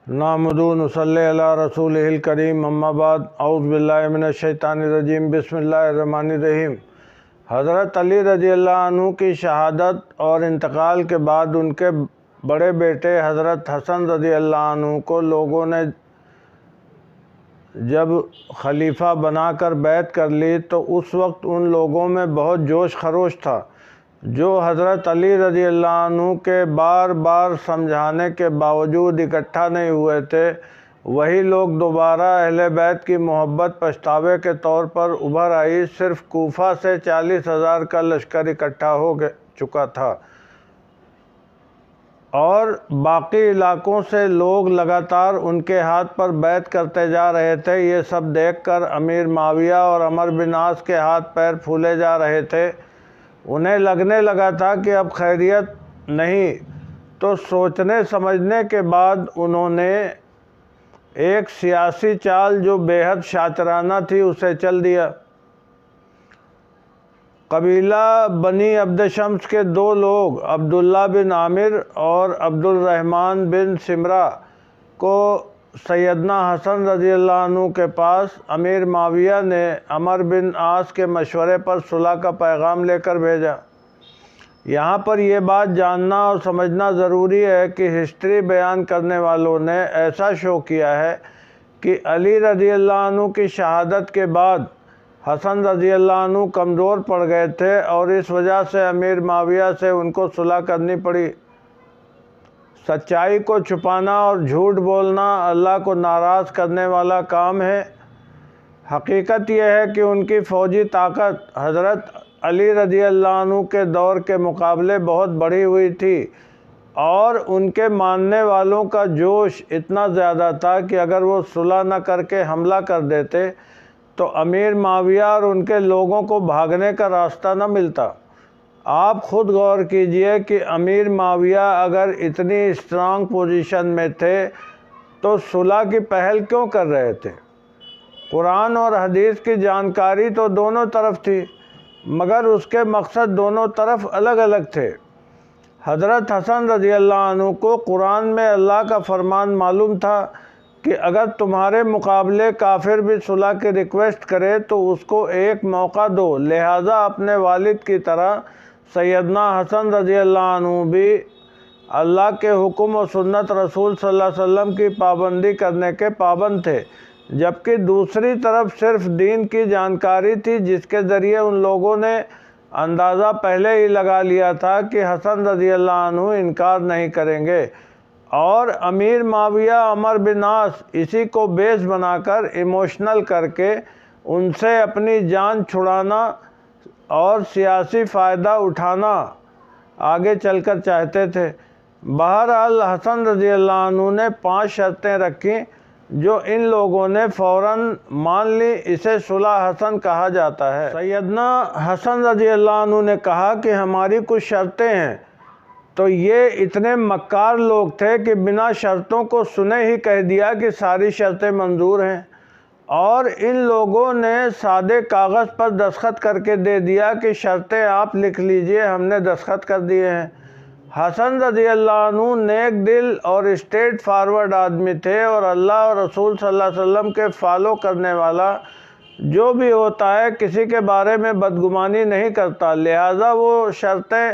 نحمدہ و نصلی علی رسولہ الکریم، اما بعد، اعوذ باللہ من الشیطان الرجیم، بسم اللہ الرحمن الرحیم۔ حضرت علی رضی اللہ عنہ کی شہادت اور انتقال کے بعد ان کے بڑے بیٹے حضرت حسن رضی اللہ عنہ کو لوگوں نے جب خلیفہ بنا کر بیعت کر لی تو اس وقت ان لوگوں میں بہت جوش خروش تھا جو حضرت علی رضی اللہ عنہ کے بار بار سمجھانے کے باوجود اکٹھا نہیں ہوئے تھے۔ وہی لوگ دوبارہ اہل بیت کی محبت پچھتاوے کے طور پر ابھر آئی۔ صرف کوفہ سے 40,000 کا لشکر اکٹھا ہو چکا تھا اور باقی علاقوں سے لوگ لگاتار ان کے ہاتھ پر بیعت کرتے جا رہے تھے۔ یہ سب دیکھ کر امیر معاویہ اور عمرو بن عاص کے ہاتھ پیر پھولے جا رہے تھے۔ انہیں لگنے لگا تھا کہ اب خیریت نہیں، تو سوچنے سمجھنے کے بعد انہوں نے ایک سیاسی چال جو بے حد شاطرانہ تھی اسے چل دیا۔ قبیلہ بنی عبد شمس کے 2 لوگ عبداللہ بن عامر اور عبد الرحمن بن سمرہ کو سیدنا حسن رضی اللہ عنہ کے پاس امیر معاویہ نے عمرو بن عاص کے مشورے پر صلح کا پیغام لے کر بھیجا۔ یہاں پر یہ بات جاننا اور سمجھنا ضروری ہے کہ ہسٹری بیان کرنے والوں نے ایسا شو کیا ہے کہ علی رضی اللہ عنہ کی شہادت کے بعد حسن رضی اللہ عنہ کمزور پڑ گئے تھے اور اس وجہ سے امیر معاویہ سے ان کو صلح کرنی پڑی۔ سچائی کو چھپانا اور جھوٹ بولنا اللہ کو ناراض کرنے والا کام ہے۔ حقیقت یہ ہے کہ ان کی فوجی طاقت حضرت علی رضی اللہ عنہ کے دور کے مقابلے بہت بڑھی ہوئی تھی اور ان کے ماننے والوں کا جوش اتنا زیادہ تھا کہ اگر وہ صلح نہ کر کے حملہ کر دیتے تو امیر معاویہ اور ان کے لوگوں کو بھاگنے کا راستہ نہ ملتا۔ آپ خود غور کیجئے کہ امیر معاویہ اگر اتنی اسٹرانگ پوزیشن میں تھے تو صلح کی پہل کیوں کر رہے تھے؟ قرآن اور حدیث کی جانکاری تو دونوں طرف تھی، مگر اس کے مقصد دونوں طرف الگ الگ تھے۔ حضرت حسن رضی اللہ عنہ کو قرآن میں اللہ کا فرمان معلوم تھا کہ اگر تمہارے مقابلے کافر بھی صلح کی ریکویسٹ کرے تو اس کو ایک موقع دو، لہٰذا اپنے والد کی طرح سیدنا حسن رضی اللہ عنہ بھی اللہ کے حکم و سنت رسول صلی اللہ علیہ وسلم کی پابندی کرنے کے پابند تھے، جبکہ دوسری طرف صرف دین کی جانکاری تھی جس کے ذریعے ان لوگوں نے اندازہ پہلے ہی لگا لیا تھا کہ حسن رضی اللہ عنہ انکار نہیں کریں گے، اور امیر معاویہ عمرو بن عاص اسی کو بیس بنا کر ایموشنل کر کے ان سے اپنی جان چھڑانا اور سیاسی فائدہ اٹھانا آگے چل کر چاہتے تھے۔ بہرحال حسن رضی اللہ عنہ نے 5 شرطیں رکھیں جو ان لوگوں نے فوراً مان لی۔ اسے صلح حسن کہا جاتا ہے۔ سیدنا حسن رضی اللہ عنہ نے کہا کہ ہماری کچھ شرطیں ہیں، تو یہ اتنے مکار لوگ تھے کہ بنا شرطوں کو سنے ہی کہہ دیا کہ ساری شرطیں منظور ہیں، اور ان لوگوں نے سادے کاغذ پر دستخط کر کے دے دیا کہ شرطیں آپ لکھ لیجئے، ہم نے دستخط کر دیے ہیں۔ حسن رضی اللہ عنہ نیک دل اور اسٹریٹ فارورڈ آدمی تھے اور اللہ اور رسول صلی اللہ علیہ وسلم کے فالو کرنے والا جو بھی ہوتا ہے کسی کے بارے میں بدگمانی نہیں کرتا، لہٰذا وہ شرطیں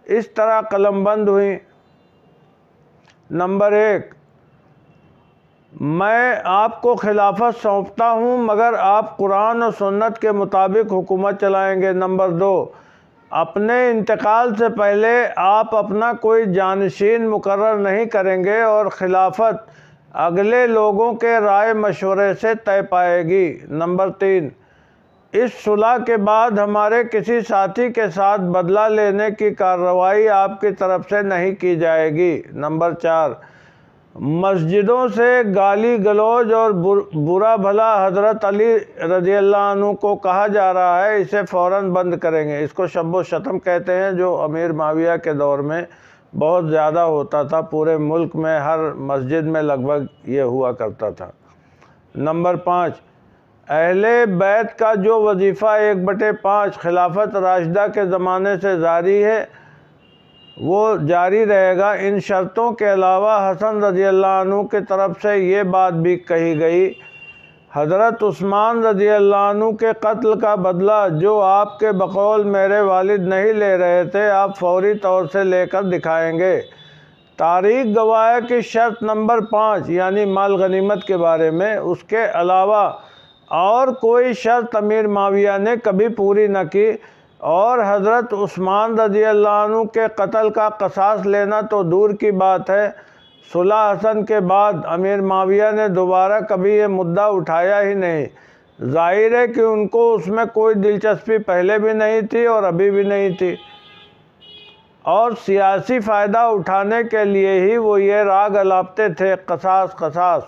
اس طرح قلم بند ہوئیں۔ نمبر 1، میں آپ کو خلافت سونپتا ہوں مگر آپ قرآن و سنت کے مطابق حکومت چلائیں گے۔ نمبر 2، اپنے انتقال سے پہلے آپ اپنا کوئی جانشین مقرر نہیں کریں گے اور خلافت اگلے لوگوں کے رائے مشورے سے طے پائے گی۔ نمبر 3، اس صلح کے بعد ہمارے کسی ساتھی کے ساتھ بدلہ لینے کی کارروائی آپ کی طرف سے نہیں کی جائے گی۔ نمبر 4، مسجدوں سے گالی گلوچ اور برا بھلا حضرت علی رضی اللہ عنہ کو کہا جا رہا ہے، اسے فوراً بند کریں گے۔ اس کو شب و شتم کہتے ہیں، جو امیر معاویہ کے دور میں بہت زیادہ ہوتا تھا، پورے ملک میں ہر مسجد میں لگ بھگ یہ ہوا کرتا تھا۔ نمبر 5، اہل بیت کا جو وظیفہ 1/5 خلافت راشدہ کے زمانے سے جاری ہے وہ جاری رہے گا۔ ان شرطوں کے علاوہ حسن رضی اللہ عنہ کی طرف سے یہ بات بھی کہی گئی، حضرت عثمان رضی اللہ عنہ کے قتل کا بدلہ جو آپ کے بقول میرے والد نہیں لے رہے تھے، آپ فوری طور سے لے کر دکھائیں گے۔ تاریخ گواہ ہے کہ شرط نمبر 5 یعنی مال غنیمت کے بارے میں، اس کے علاوہ اور کوئی شرط امیر معاویہ نے کبھی پوری نہ کی، اور حضرت عثمان رضی اللہ عنہ کے قتل کا قصاص لینا تو دور کی بات ہے، صلح حسن کے بعد امیر معاویہ نے دوبارہ کبھی یہ مدعا اٹھایا ہی نہیں۔ ظاہر ہے کہ ان کو اس میں کوئی دلچسپی پہلے بھی نہیں تھی اور ابھی بھی نہیں تھی، اور سیاسی فائدہ اٹھانے کے لیے ہی وہ یہ راگ الاپتے تھے، قصاص قصاص۔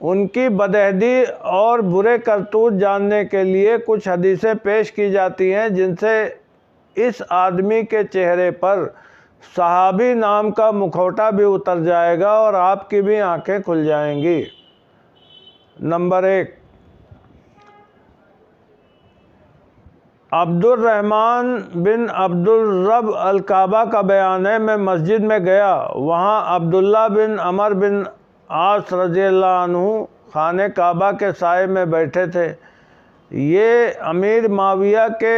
ان کی بدعہدی اور برے کرتوت جاننے کے لیے کچھ حدیثیں پیش کی جاتی ہیں جن سے اس آدمی کے چہرے پر صحابی نام کا مکھوٹا بھی اتر جائے گا اور آپ کی بھی آنکھیں کھل جائیں گی۔ نمبر 1، عبد الرحمن بن عبد الرب الکعبہ کا بیان ہے، میں مسجد میں گیا، وہاں عبداللہ بن عمر بن عاص رضی اللہ عنہ خانہ کعبہ کے سائے میں بیٹھے تھے۔ یہ امیر معاویہ کے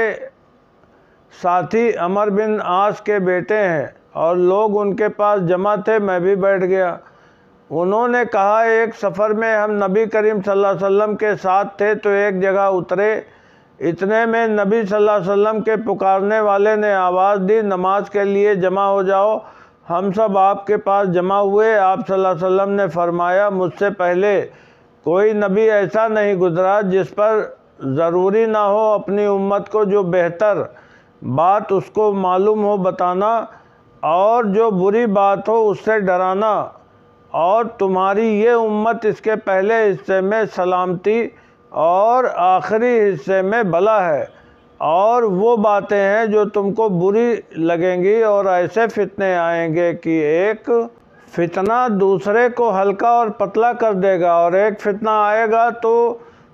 ساتھی عمر بن عاص کے بیٹے ہیں اور لوگ ان کے پاس جمع تھے، میں بھی بیٹھ گیا۔ انہوں نے کہا، ایک سفر میں ہم نبی کریم صلی اللہ علیہ وسلم کے ساتھ تھے تو ایک جگہ اترے، اتنے میں نبی صلی اللہ علیہ وسلم کے پکارنے والے نے آواز دی، نماز کے لیے جمع ہو جاؤ۔ ہم سب آپ کے پاس جمع ہوئے۔ آپ صلی اللہ علیہ وسلم نے فرمایا، مجھ سے پہلے کوئی نبی ایسا نہیں گزرا جس پر ضروری نہ ہو اپنی امت کو جو بہتر بات اس کو معلوم ہو بتانا، اور جو بری بات ہو اس سے ڈرانا، اور تمہاری یہ امت اس کے پہلے حصے میں سلامتی اور آخری حصے میں بلا ہے، اور وہ باتیں ہیں جو تم کو بری لگیں گی، اور ایسے فتنے آئیں گے کہ ایک فتنہ دوسرے کو ہلکا اور پتلا کر دے گا، اور ایک فتنہ آئے گا تو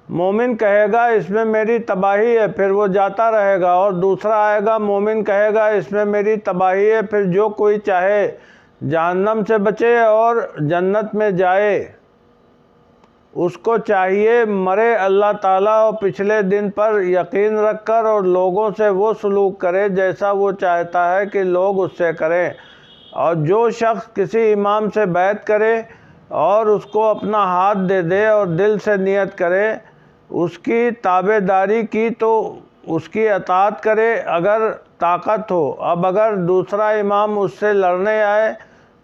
مومن کہے گا اس میں میری تباہی ہے، پھر وہ جاتا رہے گا، اور دوسرا آئے گا، مومن کہے گا اس میں میری تباہی ہے، پھر جو کوئی چاہے جہنم سے بچے اور جنت میں جائے، اس کو چاہیے مرے اللہ تعالیٰ اور پچھلے دن پر یقین رکھ کر، اور لوگوں سے وہ سلوک کرے جیسا وہ چاہتا ہے کہ لوگ اس سے کریں، اور جو شخص کسی امام سے بیعت کرے اور اس کو اپنا ہاتھ دے دے اور دل سے نیت کرے اس کی تابع داری کی تو اس کی اطاعت کرے اگر طاقت ہو۔ اب اگر دوسرا امام اس سے لڑنے آئے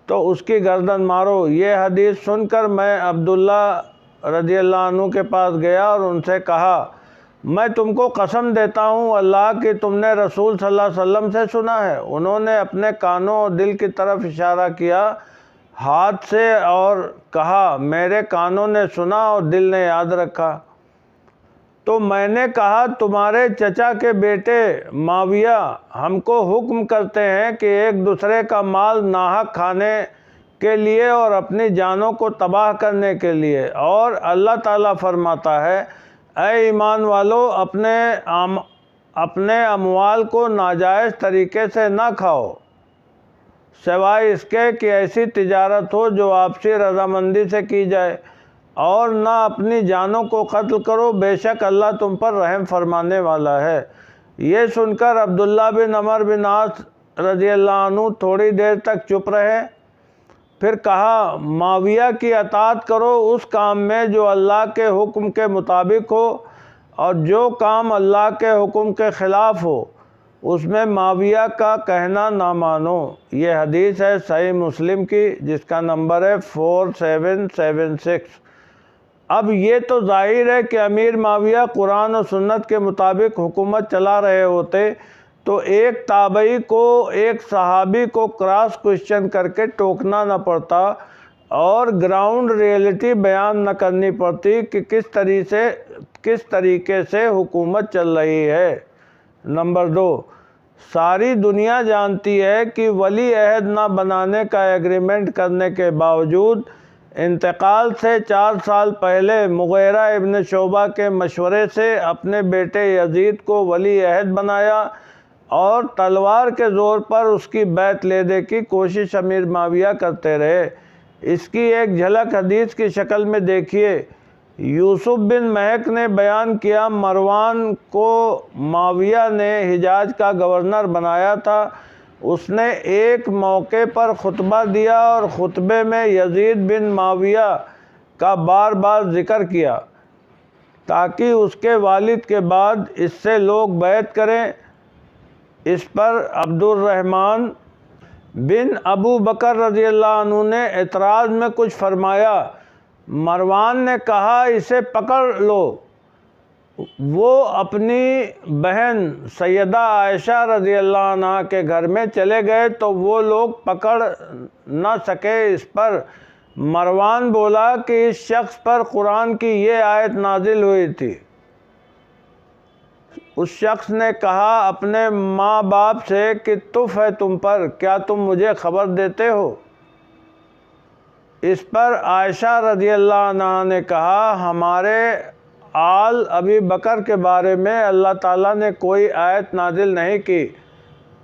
تو اس کی گردن مارو۔ یہ حدیث سن کر میں عبداللہ رضی اللہ عنہ کے پاس گیا اور ان سے کہا، میں تم کو قسم دیتا ہوں اللہ کہ تم نے رسول صلی اللہ علیہ وسلم سے سنا ہے۔ انہوں نے اپنے کانوں اور دل کی طرف اشارہ کیا ہاتھ سے اور کہا، میرے کانوں نے سنا اور دل نے یاد رکھا۔ تو میں نے کہا، تمہارے چچا کے بیٹے معاویہ ہم کو حکم کرتے ہیں کہ ایک دوسرے کا مال ناحق کھانے کے لیے اور اپنی جانوں کو تباہ کرنے کے لیے، اور اللہ تعالیٰ فرماتا ہے، اے ایمان والو، اپنے اموال کو ناجائز طریقے سے نہ کھاؤ سوائے اس کے کہ ایسی تجارت ہو جو آپسی رضامندی سے کی جائے، اور نہ اپنی جانوں کو قتل کرو، بے شک اللہ تم پر رحم فرمانے والا ہے۔ یہ سن کر عبداللہ بن عمر بن عاص رضی اللہ عنہ تھوڑی دیر تک چپ رہے، پھر کہا، معاویہ کی اطاعت کرو اس کام میں جو اللہ کے حکم کے مطابق ہو، اور جو کام اللہ کے حکم کے خلاف ہو اس میں معاویہ کا کہنا نہ مانو۔ یہ حدیث ہے صحیح مسلم کی، جس کا نمبر ہے 4776۔ اب یہ تو ظاہر ہے کہ امیر معاویہ قرآن و سنت کے مطابق حکومت چلا رہے ہوتے تو ایک تابعی کو ایک صحابی کو کراس کوشچن کر کے ٹوکنا نہ پڑتا اور گراؤنڈ ریئلٹی بیان نہ کرنی پڑتی کہ کس طریقے سے حکومت چل رہی ہے۔ نمبر 2، ساری دنیا جانتی ہے کہ ولی عہد نہ بنانے کا ایگریمنٹ کرنے کے باوجود انتقال سے 4 سال پہلے مغیرہ ابن شعبہ کے مشورے سے اپنے بیٹے یزید کو ولی عہد بنایا اور تلوار کے زور پر اس کی بیعت لینے کی کوشش امیر معاویہ کرتے رہے۔ اس کی ایک جھلک حدیث کی شکل میں دیکھیے۔ یوسف بن محق نے بیان کیا، مروان کو معاویہ نے حجاز کا گورنر بنایا تھا۔ اس نے ایک موقع پر خطبہ دیا اور خطبے میں یزید بن معاویہ کا بار بار ذکر کیا تاکہ اس کے والد کے بعد اس سے لوگ بیعت کریں۔ اس پر عبد الرحمن بن ابو بکر رضی اللہ عنہ نے اعتراض میں کچھ فرمایا۔ مروان نے کہا، اسے پکڑ لو۔ وہ اپنی بہن سیدہ عائشہ رضی اللہ عنہ کے گھر میں چلے گئے تو وہ لوگ پکڑ نہ سکے۔ اس پر مروان بولا کہ اس شخص پر قرآن کی یہ آیت نازل ہوئی تھی۔ اس شخص نے کہا اپنے ماں باپ سے کہ تف ہے تم پر، کیا تم مجھے خبر دیتے ہو؟ اس پر عائشہ رضی اللہ عنہ نے کہا، ہمارے آل ابی بکر کے بارے میں اللہ تعالیٰ نے کوئی آیت نازل نہیں کی،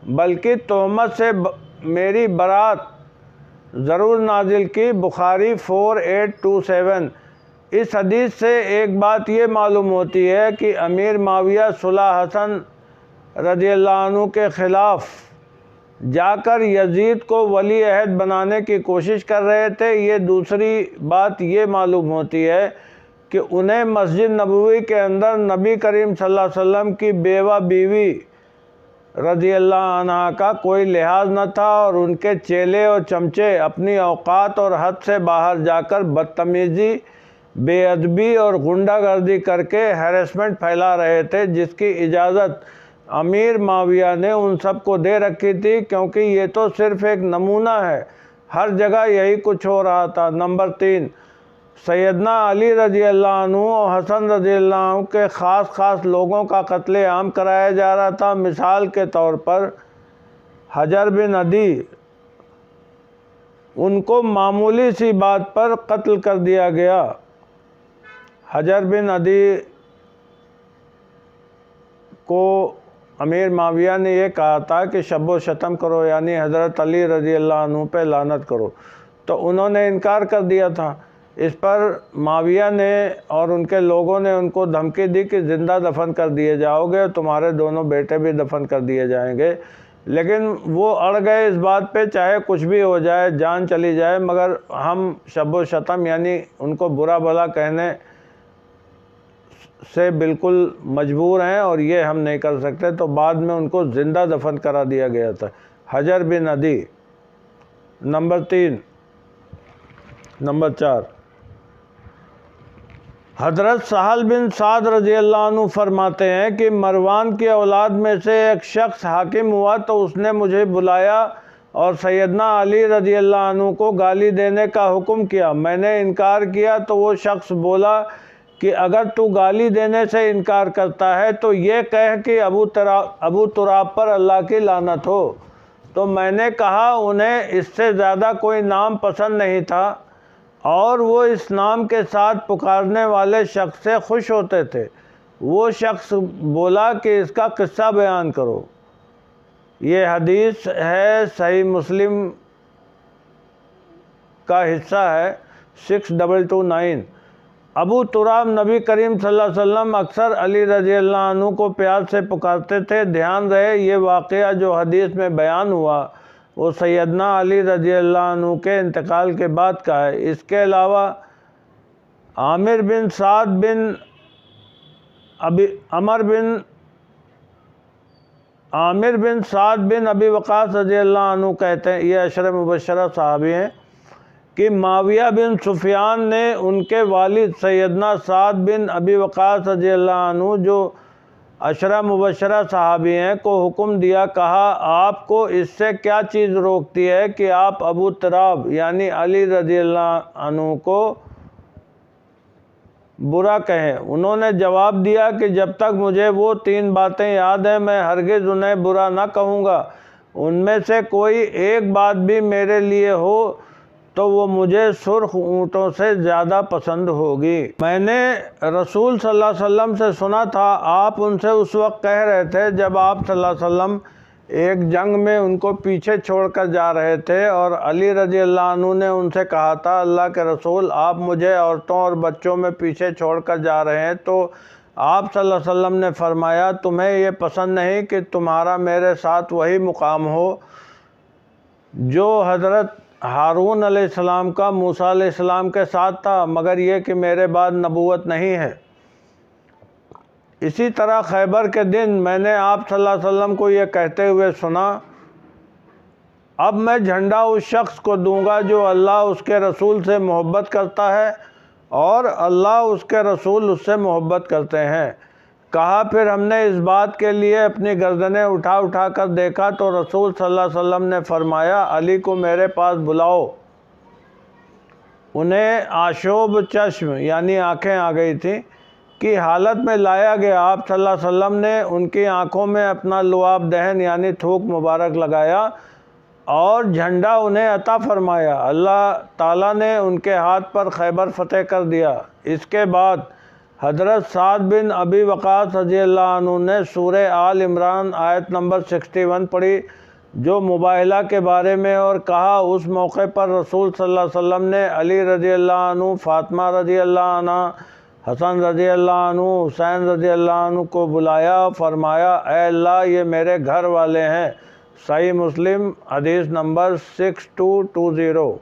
بلکہ تہمت سے میری برات ضرور نازل کی۔ بخاری 4827۔ اس حدیث سے ایک بات یہ معلوم ہوتی ہے کہ امیر معاویہ صلح حسن رضی اللہ عنہ کے خلاف جا کر یزید کو ولی عہد بنانے کی کوشش کر رہے تھے۔ یہ دوسری بات یہ معلوم ہوتی ہے کہ انہیں مسجد نبوی کے اندر نبی کریم صلی اللہ علیہ وسلم کی بیوہ بیوی رضی اللہ عنہ کا کوئی لحاظ نہ تھا، اور ان کے چیلے اور چمچے اپنی اوقات اور حد سے باہر جا کر بدتمیزی، بے ادبی اور غنڈہ گردی کر کے ہیرسمنٹ پھیلا رہے تھے، جس کی اجازت امیر معاویہ نے ان سب کو دے رکھی تھی، کیونکہ یہ تو صرف ایک نمونہ ہے، ہر جگہ یہی کچھ ہو رہا تھا۔ نمبر 3، سیدنا علی رضی اللہ عنہ اور حسن رضی اللہ عنہ کے خاص لوگوں کا قتل عام کرایا جا رہا تھا۔ مثال کے طور پر حجر بن عدی، ان کو معمولی سی بات پر قتل کر دیا گیا۔ حجر بن عدی کو امیر معاویہ نے یہ کہا تھا کہ شب و شتم کرو، یعنی حضرت علی رضی اللہ عنہ پہ لعنت کرو، تو انہوں نے انکار کر دیا تھا۔ اس پر معاویہ نے اور ان کے لوگوں نے ان کو دھمکی دی کہ زندہ دفن کر دیے جاؤ گے، تمہارے دونوں بیٹے بھی دفن کر دیے جائیں گے، لیکن وہ اڑ گئے اس بات پہ، چاہے کچھ بھی ہو جائے، جان چلی جائے، مگر ہم شب و شتم یعنی ان کو برا بھلا کہنے سے بالکل مجبور ہیں اور یہ ہم نہیں کر سکتے، تو بعد میں ان کو زندہ دفن کرا دیا گیا تھا۔ حجر بن عدی۔ نمبر 3۔ نمبر 4، حضرت سہل بن سعد رضی اللہ عنہ فرماتے ہیں کہ مروان کی اولاد میں سے ایک شخص حاکم ہوا تو اس نے مجھے بلایا اور سیدنا علی رضی اللہ عنہ کو گالی دینے کا حکم کیا۔ میں نے انکار کیا تو وہ شخص بولا کہ اگر تو گالی دینے سے انکار کرتا ہے تو یہ کہہ کہ ابو تراب پر اللہ کی لعنت ہو۔ تو میں نے کہا انہیں اس سے زیادہ کوئی نام پسند نہیں تھا اور وہ اس نام کے ساتھ پکارنے والے شخص سے خوش ہوتے تھے۔ وہ شخص بولا کہ اس کا قصہ بیان کرو۔ یہ حدیث ہے، صحیح مسلم کا حصہ ہے 6229۔ ابو تراب نبی کریم صلی اللہ علیہ وسلم اکثر علی رضی اللہ عنہ کو پیار سے پکارتے تھے۔ دھیان رہے یہ واقعہ جو حدیث میں بیان ہوا وہ سیدنا علی رضی اللہ عنہ کے انتقال کے بعد کا ہے۔ اس کے علاوہ عامر بن سعد بن عامر بن سعد بن ابی وقاص رضی اللہ عنہ کہتے ہیں، یہ عشرہ مبشرہ صحابی ہیں، کہ معاویہ بن سفیان نے ان کے والد سیدنا سعد بن ابی وقاص رضی اللہ عنہ جو عشرہ مبشرہ صحابی ہیں کو حکم دیا، کہا آپ کو اس سے کیا چیز روکتی ہے کہ آپ ابو تراب یعنی علی رضی اللہ عنہ کو برا کہیں؟ انہوں نے جواب دیا کہ جب تک مجھے وہ 3 باتیں یاد ہیں میں ہرگز انہیں برا نہ کہوں گا۔ ان میں سے کوئی ایک بات بھی میرے لیے ہو تو وہ مجھے سرخ اونٹوں سے زیادہ پسند ہوگی۔ میں نے رسول صلی اللہ علیہ وسلم سے سنا تھا، آپ ان سے اس وقت کہہ رہے تھے جب آپ صلی اللہ علیہ وسلم ایک جنگ میں ان کو پیچھے چھوڑ کر جا رہے تھے اور علی رضی اللہ عنہ نے ان سے کہا تھا اللہ کے رسول آپ مجھے عورتوں اور بچوں میں پیچھے چھوڑ کر جا رہے ہیں، تو آپ صلی اللہ علیہ وسلم نے فرمایا تمہیں یہ پسند نہیں کہ تمہارا میرے ساتھ وہی مقام ہو جو حضرت ہارون علیہ السلام کا موسیٰ علیہ السلام کے ساتھ تھا، مگر یہ کہ میرے بعد نبوت نہیں ہے۔ اسی طرح خیبر کے دن میں نے آپ صلی اللہ علیہ وسلم کو یہ کہتے ہوئے سنا، اب میں جھنڈا اس شخص کو دوں گا جو اللہ اس کے رسول سے محبت کرتا ہے اور اللہ اس کے رسول اس سے محبت کرتے ہیں۔ کہا پھر ہم نے اس بات کے لیے اپنی گردنیں اٹھا کر دیکھا تو رسول صلی اللہ علیہ وسلم نے فرمایا علی کو میرے پاس بلاؤ۔ انہیں آشوب چشم یعنی آنکھیں آ گئی تھیں کی حالت میں لایا گیا۔ آپ صلی اللہ علیہ وسلم نے ان کی آنکھوں میں اپنا لعاب دہن یعنی تھوک مبارک لگایا اور جھنڈا انہیں عطا فرمایا۔ اللہ تعالیٰ نے ان کے ہاتھ پر خیبر فتح کر دیا۔ اس کے بعد حضرت سعد بن ابی وقاص رضی اللہ عنہ نے سورہ آل عمران آیت نمبر 61 پڑھی جو مباہلہ کے بارے میں، اور کہا اس موقع پر رسول صلی اللہ علیہ وسلم نے علی رضی اللہ عنہ، فاطمہ رضی اللہ عنہ، حسن رضی اللہ عنہ، حسین رضی اللہ عنہ کو بلایا اور فرمایا اے اللہ یہ میرے گھر والے ہیں۔ صحیح مسلم حدیث نمبر 6220۔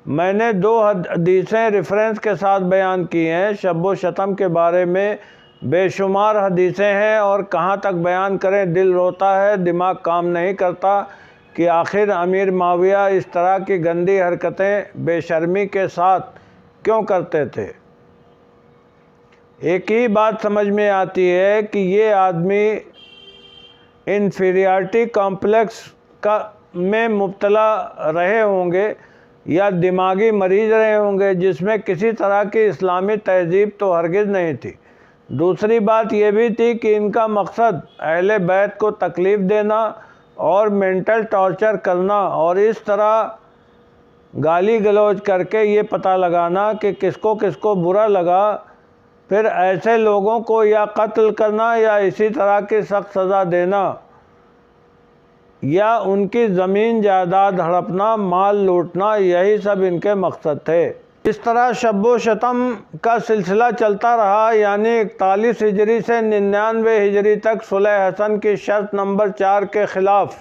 میں نے 2 حدیثیں ریفرنس کے ساتھ بیان کی ہیں۔ شب و شتم کے بارے میں بے شمار حدیثیں ہیں اور کہاں تک بیان کریں، دل روتا ہے، دماغ کام نہیں کرتا کہ آخر امیر معاویہ اس طرح کی گندی حرکتیں بے شرمی کے ساتھ کیوں کرتے تھے۔ ایک ہی بات سمجھ میں آتی ہے کہ یہ آدمی انفیریارٹی کمپلیکس میں مبتلا رہے ہوں گے یا دماغی مریض رہے ہوں گے، جس میں کسی طرح کی اسلامی تہذیب تو ہرگز نہیں تھی۔ دوسری بات یہ بھی تھی کہ ان کا مقصد اہل بیت کو تکلیف دینا اور مینٹل ٹارچر کرنا اور اس طرح گالی گلوچ کر کے یہ پتہ لگانا کہ کس کو برا لگا، پھر ایسے لوگوں کو یا قتل کرنا یا اسی طرح کی سخت سزا دینا یا ان کی زمین جائیداد ہڑپنا، مال لوٹنا، یہی سب ان کے مقصد تھے۔ اس طرح شب و شتم کا سلسلہ چلتا رہا، یعنی 41 ہجری سے 99 ہجری تک صلح حسن کی شرط نمبر 4 کے خلاف۔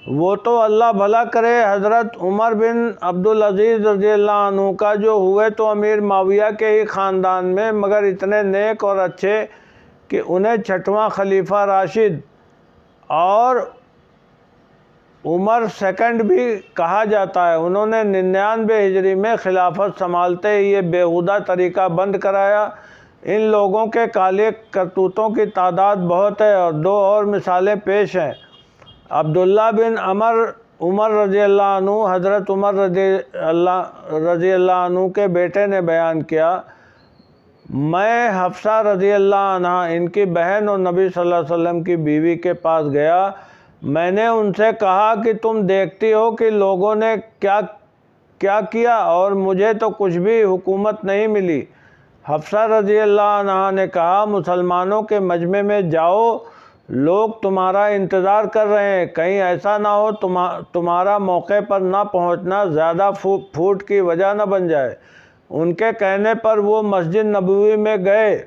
وہ تو اللہ بھلا کرے حضرت عمر بن عبدالعزیز رضی اللہ عنہ کا جو ہوئے تو امیر معاویہ کے ہی خاندان میں، مگر اتنے نیک اور اچھے کہ انہیں 6واں خلیفہ راشد اور عمر سیکنڈ بھی کہا جاتا ہے۔ انہوں نے 99 ہجری میں خلافت سنبھالتے ہی یہ بیہودہ طریقہ بند کرایا۔ ان لوگوں کے کالے کرتوتوں کی تعداد بہت ہے اور 2 اور مثالیں پیش ہیں۔ عبداللہ بن عمر رضی اللہ عنہ، حضرت عمر رضی اللہ عنہ کے بیٹے نے بیان کیا، میں حفصہ رضی اللہ عنہ ان کی بہن اور نبی صلی اللہ علیہ وسلم کی بیوی کے پاس گیا۔ میں نے ان سے کہا کہ تم دیکھتی ہو کہ لوگوں نے کیا کیا اور مجھے تو کچھ بھی حکومت نہیں ملی۔ حفصہ رضی اللہ عنہ نے کہا مسلمانوں کے مجمع میں جاؤ، لوگ تمہارا انتظار کر رہے ہیں، کہیں ایسا نہ ہو تمہارا موقع پر نہ پہنچنا زیادہ پھوٹ کی وجہ نہ بن جائے۔ ان کے کہنے پر وہ مسجد نبوی میں گئے۔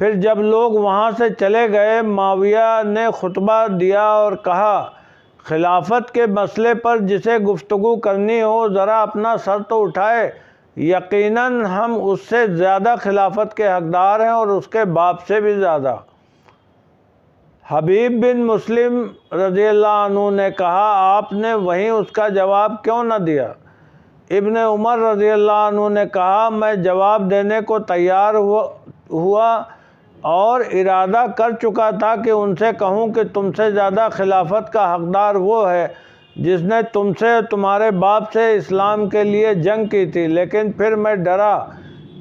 پھر جب لوگ وہاں سے چلے گئے، معاویہ نے خطبہ دیا اور کہا خلافت کے مسئلے پر جسے گفتگو کرنی ہو ذرا اپنا سر تو اٹھائے، یقیناً ہم اس سے زیادہ خلافت کے حقدار ہیں اور اس کے باپ سے بھی زیادہ۔ حبیب بن مسلم رضی اللہ عنہ نے کہا آپ نے وہیں اس کا جواب کیوں نہ دیا؟ ابن عمر رضی اللہ عنہ نے کہا میں جواب دینے کو تیار ہوا اور ارادہ کر چکا تھا کہ ان سے کہوں کہ تم سے زیادہ خلافت کا حقدار وہ ہے جس نے تم سے تمہارے باپ سے اسلام کے لیے جنگ کی تھی، لیکن پھر میں ڈرا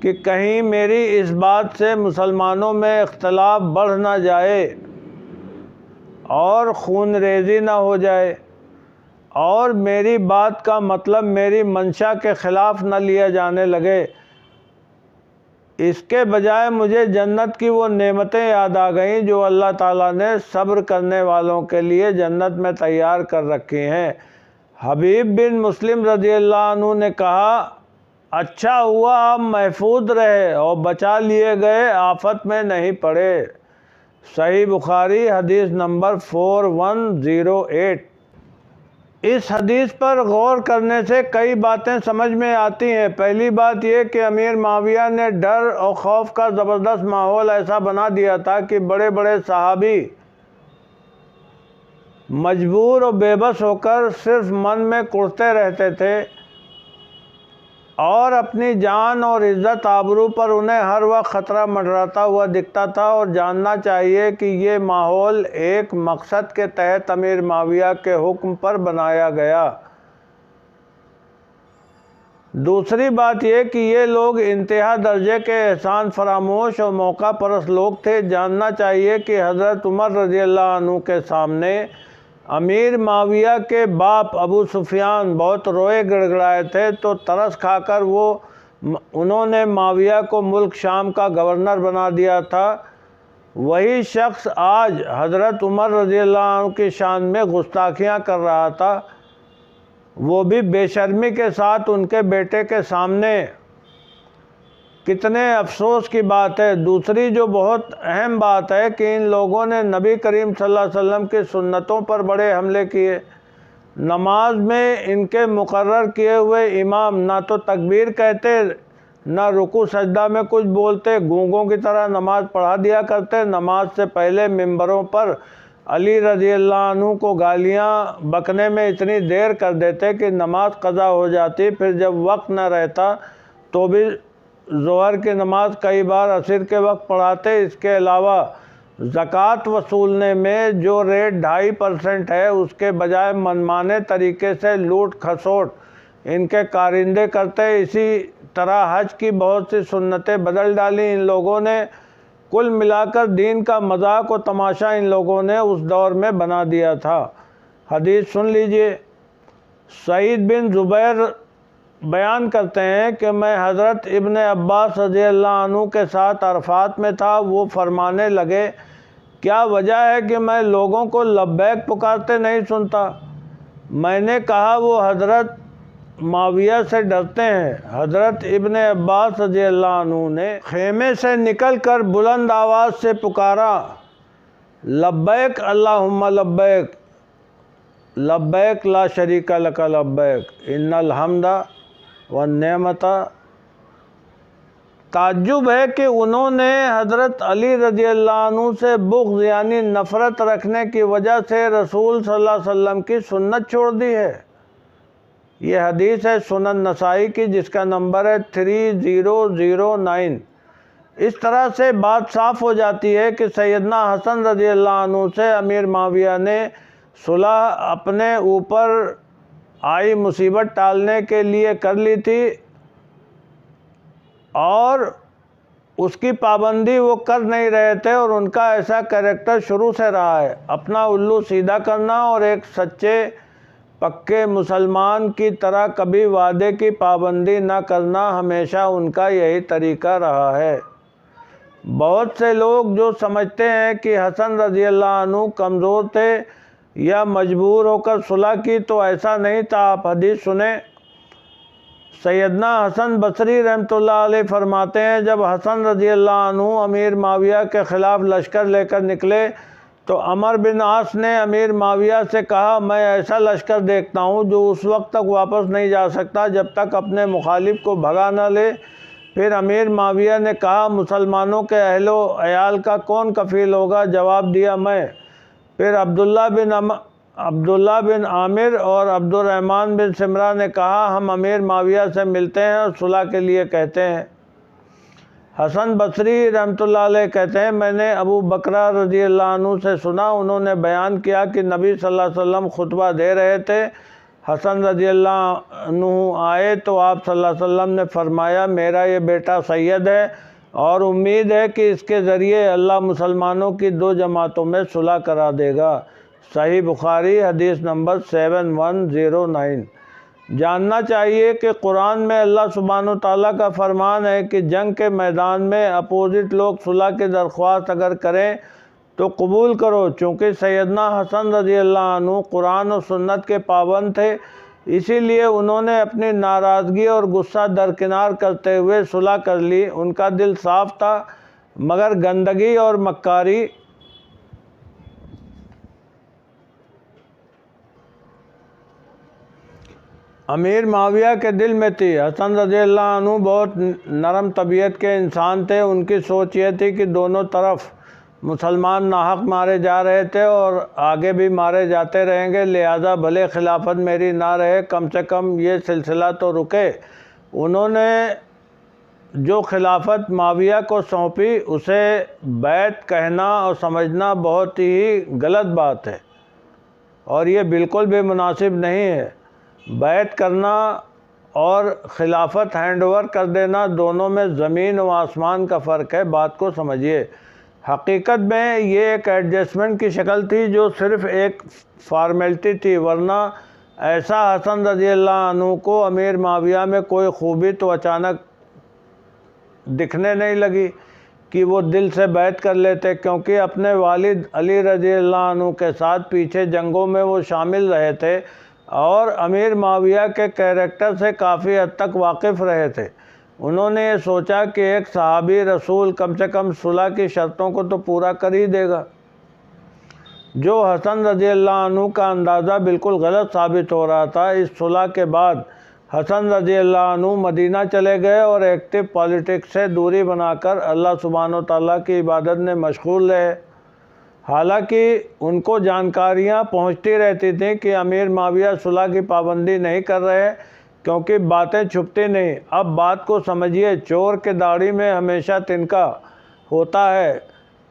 کہ کہیں میری اس بات سے مسلمانوں میں اختلاف بڑھ نہ جائے اور خون ریزی نہ ہو جائے اور میری بات کا مطلب میری منشا کے خلاف نہ لیا جانے لگے۔ اس کے بجائے مجھے جنت کی وہ نعمتیں یاد آ گئیں جو اللہ تعالیٰ نے صبر کرنے والوں کے لیے جنت میں تیار کر رکھی ہیں۔ حبیب بن مسلم رضی اللہ عنہ نے کہا، اچھا ہوا آپ محفوظ رہے اور بچا لیے گئے، آفت میں نہیں پڑے۔ صحیح بخاری حدیث نمبر 4108۔ اس حدیث پر غور کرنے سے کئی باتیں سمجھ میں آتی ہیں۔ پہلی بات یہ کہ امیر معاویہ نے ڈر اور خوف کا زبردست ماحول ایسا بنا دیا تھا کہ بڑے بڑے صحابی مجبور اور بے بس ہو کر صرف من میں کوستے رہتے تھے اور اپنی جان اور عزت آبرو پر انہیں ہر وقت خطرہ منڈراتا ہوا دکھتا تھا، اور جاننا چاہیے کہ یہ ماحول ایک مقصد کے تحت امیر معاویہ کے حکم پر بنایا گیا۔ دوسری بات یہ کہ یہ لوگ انتہا درجے کے احسان فراموش اور موقع پرست لوگ تھے۔ جاننا چاہیے کہ حضرت عمر رضی اللہ عنہ کے سامنے امیر معاویہ کے باپ ابو سفیان بہت روئے گڑگڑائے تھے، تو ترس کھا کر انہوں نے معاویہ کو ملک شام کا گورنر بنا دیا تھا۔ وہی شخص آج حضرت عمر رضی اللہ عنہ کی شان میں گستاخیاں کر رہا تھا، وہ بھی بے شرمی کے ساتھ ان کے بیٹے کے سامنے۔ کتنے افسوس کی بات ہے۔ دوسری جو بہت اہم بات ہے کہ ان لوگوں نے نبی کریم صلی اللہ علیہ وسلم کی سنتوں پر بڑے حملے کیے۔ نماز میں ان کے مقرر کیے ہوئے امام نہ تو تکبیر کہتے، نہ رکوع سجدہ میں کچھ بولتے، گونگوں کی طرح نماز پڑھا دیا کرتے۔ نماز سے پہلے ممبروں پر علی رضی اللہ عنہ کو گالیاں بکنے میں اتنی دیر کر دیتے کہ نماز قضا ہو جاتی۔ پھر جب وقت نہ رہتا تو بھی ظہر کی نماز کئی بار عصر کے وقت پڑھاتے۔ اس کے علاوہ زکوٰۃ وصولنے میں جو ریٹ 2.5% ہے، اس کے بجائے منمانے طریقے سے لوٹ کھسوٹ ان کے کارندے کرتے۔ اسی طرح حج کی بہت سی سنتیں بدل ڈالیں ان لوگوں نے۔ کل ملا کر دین کا مذاق و تماشا ان لوگوں نے اس دور میں بنا دیا تھا۔ حدیث سن لیجئے۔ سعید بن زبیر بیان کرتے ہیں کہ میں حضرت ابن عباس رضی اللہ عنہ کے ساتھ عرفات میں تھا۔ وہ فرمانے لگے، کیا وجہ ہے کہ میں لوگوں کو لبیک پکارتے نہیں سنتا؟ میں نے کہا، وہ حضرت معاویہ سے ڈرتے ہیں۔ حضرت ابن عباس رضی اللہ عنہ نے خیمے سے نکل کر بلند آواز سے پکارا، لبیک اللہم لبیک، لبیک لا شریک لک لبیک، ان الحمد والنعمت۔ تعجب ہے کہ انہوں نے حضرت علی رضی اللہ عنہ سے بغض یعنی نفرت رکھنے کی وجہ سے رسول صلی اللہ علیہ وسلم کی سنت چھوڑ دی ہے۔ یہ حدیث ہے سنن نسائی کی، جس کا نمبر ہے 3009۔ اس طرح سے بات صاف ہو جاتی ہے کہ سیدنا حسن رضی اللہ عنہ سے امیر معاویہ نے صلح اپنے اوپر آئی مصیبت ٹالنے کے لیے کر لی تھی، اور اس کی پابندی وہ کر نہیں رہے تھے، اور ان کا ایسا کریکٹر شروع سے رہا ہے، اپنا الو سیدھا کرنا اور ایک سچے پکے مسلمان کی طرح کبھی وعدے کی پابندی نہ کرنا، ہمیشہ ان کا یہی طریقہ رہا ہے۔ بہت سے لوگ جو سمجھتے ہیں کہ حسن رضی اللہ عنہ کمزور تھے یا مجبور ہو کر صلح کی، تو ایسا نہیں تھا۔ آپ حدیث سنیں۔ سیدنا حسن بصری رحمۃ اللہ علیہ فرماتے ہیں، جب حسن رضی اللہ عنہ امیر معاویہ کے خلاف لشکر لے کر نکلے تو عمر بن عاص نے امیر معاویہ سے کہا، میں ایسا لشکر دیکھتا ہوں جو اس وقت تک واپس نہیں جا سکتا جب تک اپنے مخالف کو بھگا نہ لے۔ پھر امیر معاویہ نے کہا، مسلمانوں کے اہل و عیال کا کون کفیل ہوگا؟ جواب دیا، میں۔ پھر عبداللہ بن عامر اور عبد الرحمن بن سمرہ نے کہا، ہم امیر معاویہ سے ملتے ہیں اور صلح کے لیے کہتے ہیں۔ حسن بصری رحمۃ اللہ علیہ کہتے ہیں، میں نے ابو بکرہ رضی اللہ عنہ سے سنا، انہوں نے بیان کیا کہ نبی صلی اللہ علیہ وسلم خطبہ دے رہے تھے۔ حسن رضی اللہ عنہ آئے تو آپ صلی اللہ علیہ وسلم نے فرمایا، میرا یہ بیٹا سید ہے اور امید ہے کہ اس کے ذریعے اللہ مسلمانوں کی 2 جماعتوں میں صلح کرا دے گا۔ صحیح بخاری حدیث نمبر 7109۔ جاننا چاہیے کہ قرآن میں اللہ سبحانہ و تعالیٰ کا فرمان ہے کہ جنگ کے میدان میں اپوزٹ لوگ صلح کی درخواست اگر کریں تو قبول کرو، چونکہ سیدنا حسن رضی اللہ عنہ قرآن و سنت کے پابند تھے، اسی لیے انہوں نے اپنی ناراضگی اور غصہ درکنار کرتے ہوئے صلح کر لی۔ ان کا دل صاف تھا مگر گندگی اور مکاری امیر معاویہ کے دل میں تھی۔ حسن رضی اللہ عنہ بہت نرم طبیعت کے انسان تھے۔ ان کی سوچ یہ تھی کہ دونوں طرف مسلمان ناحق مارے جا رہے تھے اور آگے بھی مارے جاتے رہیں گے، لہٰذا بھلے خلافت میری نہ رہے، کم سے کم یہ سلسلہ تو رکے۔ انہوں نے جو خلافت معاویہ کو سونپی اسے بیعت کہنا اور سمجھنا بہت ہی غلط بات ہے، اور یہ بالکل بھی مناسب نہیں ہے۔ بیعت کرنا اور خلافت ہینڈ اوور کر دینا، دونوں میں زمین و آسمان کا فرق ہے، بات کو سمجھیے۔ حقیقت میں یہ ایک ایڈجسٹمنٹ کی شکل تھی جو صرف ایک فارمیلٹی تھی، ورنہ ایسا حسن رضی اللہ عنہ کو امیر معاویہ میں کوئی خوبی تو اچانک دکھنے نہیں لگی کہ وہ دل سے بیعت کر لیتے، کیونکہ اپنے والد علی رضی اللہ عنہ کے ساتھ پیچھے جنگوں میں وہ شامل رہے تھے اور امیر معاویہ کے کیریکٹر سے کافی حد تک واقف رہے تھے۔ انہوں نے یہ سوچا کہ ایک صحابی رسول کم سے کم صلح کی شرطوں کو تو پورا کر ہی دے گا۔ جو حسن رضی اللہ عنہ کا اندازہ بالکل غلط ثابت ہو رہا تھا۔ اس صلح کے بعد حسن رضی اللہ عنہ مدینہ چلے گئے اور ایکٹیو پالیٹکس سے دوری بنا کر اللہ سبحانہ و تعالیٰ کی عبادت میں مشغول رہے۔ حالانکہ ان کو جانکاریاں پہنچتی رہتی تھیں کہ امیر معاویہ صلح کی پابندی نہیں کر رہے، کیونکہ باتیں چھپتی نہیں۔ اب بات کو سمجھیے، چور کے داڑھی میں ہمیشہ تنکا ہوتا ہے،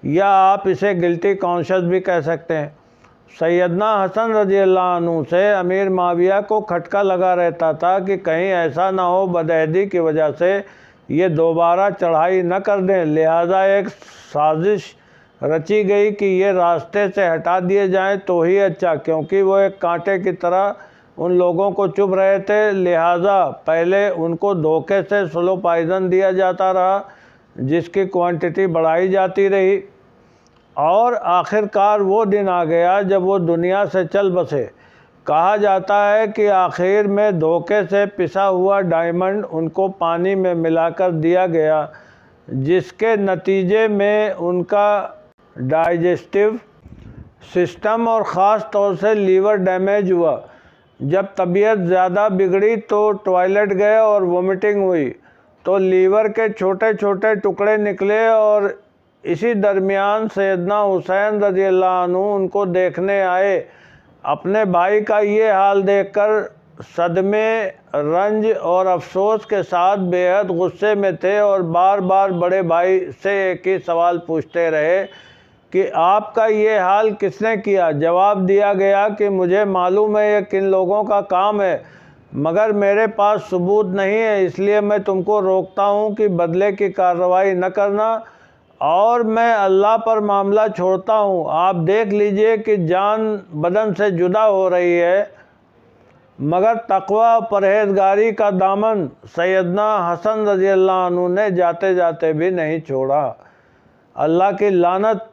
یا آپ اسے گلٹی کانشس بھی کہہ سکتے ہیں۔ سیدنا حسن رضی اللہ عنہ سے امیر معاویہ کو کھٹکا لگا رہتا تھا کہ کہیں ایسا نہ ہو بدعہدی کی وجہ سے یہ دوبارہ چڑھائی نہ کر دیں، لہٰذا ایک سازش رچی گئی کہ یہ راستے سے ہٹا دیے جائیں تو ہی اچھا، کیونکہ وہ ایک کانٹے کی طرح ان لوگوں کو چبھ رہے تھے، لہٰذا پہلے ان کو دھوکے سے سلو پائزن دیا جاتا رہا، جس کی کوانٹٹی بڑھائی جاتی رہی، اور آخرکار وہ دن آ گیا جب وہ دنیا سے چل بسے۔ کہا جاتا ہے کہ آخر میں دھوکے سے پسا ہوا ڈائمنڈ ان کو پانی میں ملا کر دیا گیا، جس کے نتیجے میں ان کا ڈائجسٹیو سسٹم اور خاص طور سے لیور ڈیمیج ہوا۔ جب طبیعت زیادہ بگڑی تو ٹوائلٹ گئے اور وومٹنگ ہوئی تو لیور کے چھوٹے چھوٹے ٹکڑے نکلے، اور اسی درمیان سیدنا حسین رضی اللہ عنہ ان کو دیکھنے آئے۔ اپنے بھائی کا یہ حال دیکھ کر صدمے، رنج اور افسوس کے ساتھ بے حد غصے میں تھے، اور بار بار بڑے بھائی سے ایک ہی سوال پوچھتے رہے کہ آپ کا یہ حال کس نے کیا؟ جواب دیا گیا کہ مجھے معلوم ہے یہ کن لوگوں کا کام ہے، مگر میرے پاس ثبوت نہیں ہے، اس لیے میں تم کو روکتا ہوں کہ بدلے کی کارروائی نہ کرنا، اور میں اللہ پر معاملہ چھوڑتا ہوں۔ آپ دیکھ لیجئے کہ جان بدن سے جدا ہو رہی ہے، مگر تقوی و پرہیزگاری کا دامن سیدنا حسن رضی اللہ عنہ نے جاتے جاتے بھی نہیں چھوڑا۔ اللہ کی لعنت،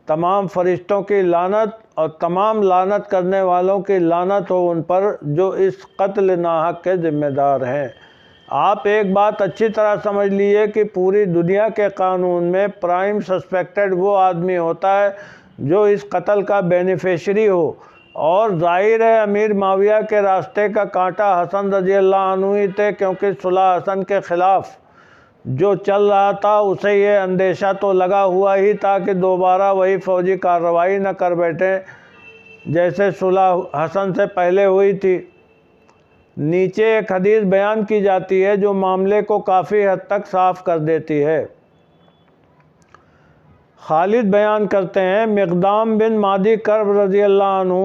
تمام فرشتوں کی لعنت اور تمام لعنت کرنے والوں کی لعنت ہو ان پر جو اس قتل ناحق کے ذمہ دار ہیں۔ آپ ایک بات اچھی طرح سمجھ لیجئے کہ پوری دنیا کے قانون میں پرائم سسپیکٹڈ وہ آدمی ہوتا ہے جو اس قتل کا بینیفیشری ہو، اور ظاہر ہے امیر معاویہ کے راستے کا کانٹا حسن رضی اللہ عنہ ہی تھے، کیونکہ صلح حسن کے خلاف جو چل رہا تھا اسے یہ اندیشہ تو لگا ہوا ہی تھا کہ دوبارہ وہی فوجی کارروائی نہ کر بیٹھے جیسے صلح حسن سے پہلے ہوئی تھی۔ نیچے ایک حدیث بیان کی جاتی ہے جو معاملے کو کافی حد تک صاف کر دیتی ہے۔ خالد بیان کرتے ہیں، مقدام بن مادی کرب رضی اللہ عنہ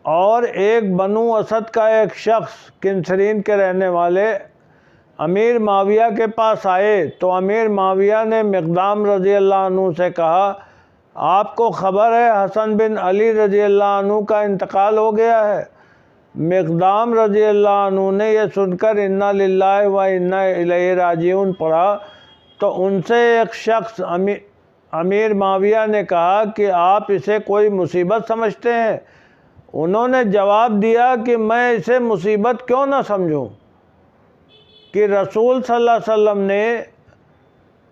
اور ایک بنو اسد کا ایک شخص کنسرین کے رہنے والے امیر معاویہ کے پاس آئے تو امیر معاویہ نے مقدام رضی اللہ عنہ سے کہا، آپ کو خبر ہے حسن بن علی رضی اللہ عنہ کا انتقال ہو گیا ہے؟ مقدام رضی اللہ عنہ نے یہ سن کر انا للہ و انا الیہ راجعون پڑھا تو ان سے ایک شخص امیر معاویہ نے کہا کہ آپ اسے کوئی مصیبت سمجھتے ہیں؟ انہوں نے جواب دیا کہ میں اسے مصیبت کیوں نہ سمجھوں کہ رسول صلی اللہ علیہ وسلم نے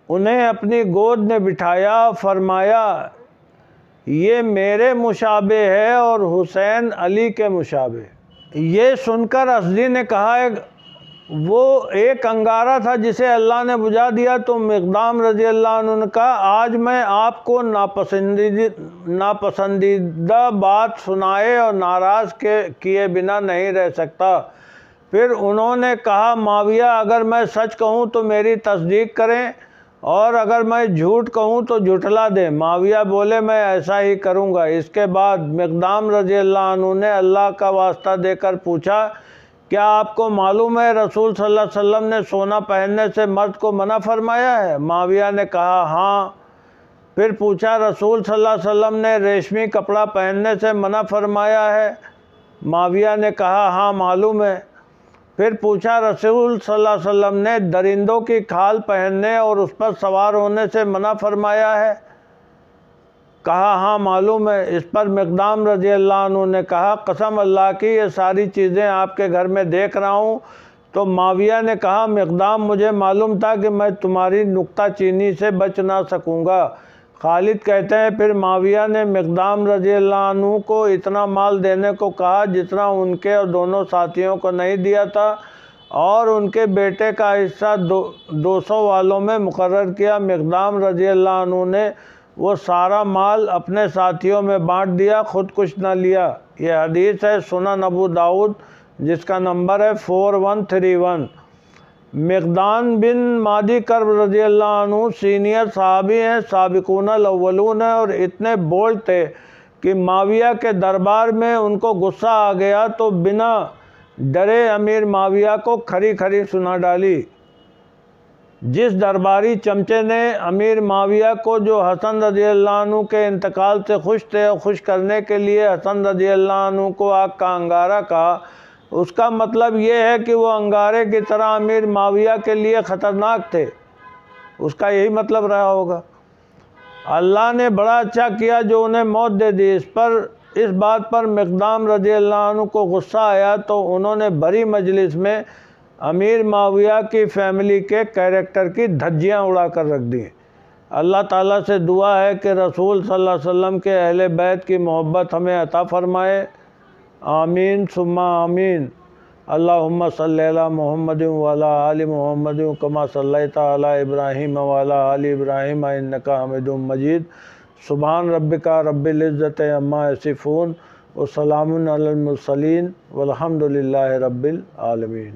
انہیں اپنی گود میں بٹھایا، فرمایا یہ میرے مشابہ ہے اور حسین علی کے مشابہ۔ یہ سن کر اسدی نے کہا وہ ایک انگارہ تھا جسے اللہ نے بجھا دیا، تو مقدام رضی اللہ عنہ نے کہا آج میں آپ کو ناپسندیدہ بات سنائے اور ناراض کیے بنا نہیں رہ سکتا۔ پھر انہوں نے کہا معاویہ اگر میں سچ کہوں تو میری تصدیق کریں اور اگر میں جھوٹ کہوں تو جھٹلا دیں۔ معاویہ بولے میں ایسا ہی کروں گا۔ اس کے بعد مقدام رضی اللہ عنہ نے اللہ کا واسطہ دے کر پوچھا کیا آپ کو معلوم ہے رسول صلی اللہ علیہ وسلم نے سونا پہننے سے مرد کو منع فرمایا ہے؟ معاویہ نے کہا ہاں۔ پھر پوچھا رسول صلی اللہ علیہ وسلم نے ریشمی کپڑا پہننے سے منع فرمایا ہے؟ معاویہ نے کہا ہاں معلوم ہے۔ پھر پوچھا رسول صلی اللہ علیہ وسلم نے درندوں کی کھال پہننے اور اس پر سوار ہونے سے منع فرمایا ہے؟ کہا ہاں معلوم ہے۔ اس پر مقدام رضی اللہ عنہ نے کہا قسم اللہ کی یہ ساری چیزیں آپ کے گھر میں دیکھ رہا ہوں۔ تو معاویہ نے کہا مقدام مجھے معلوم تھا کہ میں تمہاری نکتہ چینی سے بچ نہ سکوں گا۔ خالد کہتے ہیں پھر معاویہ نے مقدام رضی اللہ عنہ کو اتنا مال دینے کو کہا جتنا ان کے اور دونوں ساتھیوں کو نہیں دیا تھا، اور ان کے بیٹے کا حصہ 200 والوں میں مقرر کیا۔ مقدام رضی اللہ عنہ نے وہ سارا مال اپنے ساتھیوں میں بانٹ دیا، خود کچھ نہ لیا۔ یہ حدیث ہے سنن ابو داؤد جس کا نمبر ہے 4131۔ مقدام بن مادی کرب رضی اللہ عنہ سینئر صحابی ہیں، سابقون الاولون ہیں، اور اتنے بولڈ تھے کہ معاویہ کے دربار میں ان کو غصہ آ گیا تو بنا ڈرے امیر معاویہ کو کھری کھری سنا ڈالی۔ جس درباری چمچے نے امیر معاویہ کو جو حسن رضی اللہ عنہ کے انتقال سے خوش تھے اور خوش کرنے کے لیے حسن رضی اللہ عنہ کو آگ کا انگارہ کہا، اس کا مطلب یہ ہے کہ وہ انگارے کی طرح امیر معاویہ کے لیے خطرناک تھے، اس کا یہی مطلب رہا ہوگا۔ اللہ نے بڑا اچھا کیا جو انہیں موت دے دی۔ اس بات پر مقدام رضی اللہ عنہ کو غصہ آیا تو انہوں نے بھری مجلس میں امیر معاویہ کی فیملی کے کیریکٹر کی دھجیاں اڑا کر رکھ دیں۔ اللہ تعالیٰ سے دعا ہے کہ رسول صلی اللہ علیہ وسلم کے اہل بیت کی محبت ہمیں عطا فرمائے، آمین ثم آمین۔ اللہم صلی علی محمد وعلی آل محمد کما صلیت علی ابراہیم وعلی آل ابراہیم انک حمید مجید۔ سبحان ربک رب العزت عما یصفون وسلام علی المرسلین والحمد للہ رب العالمین۔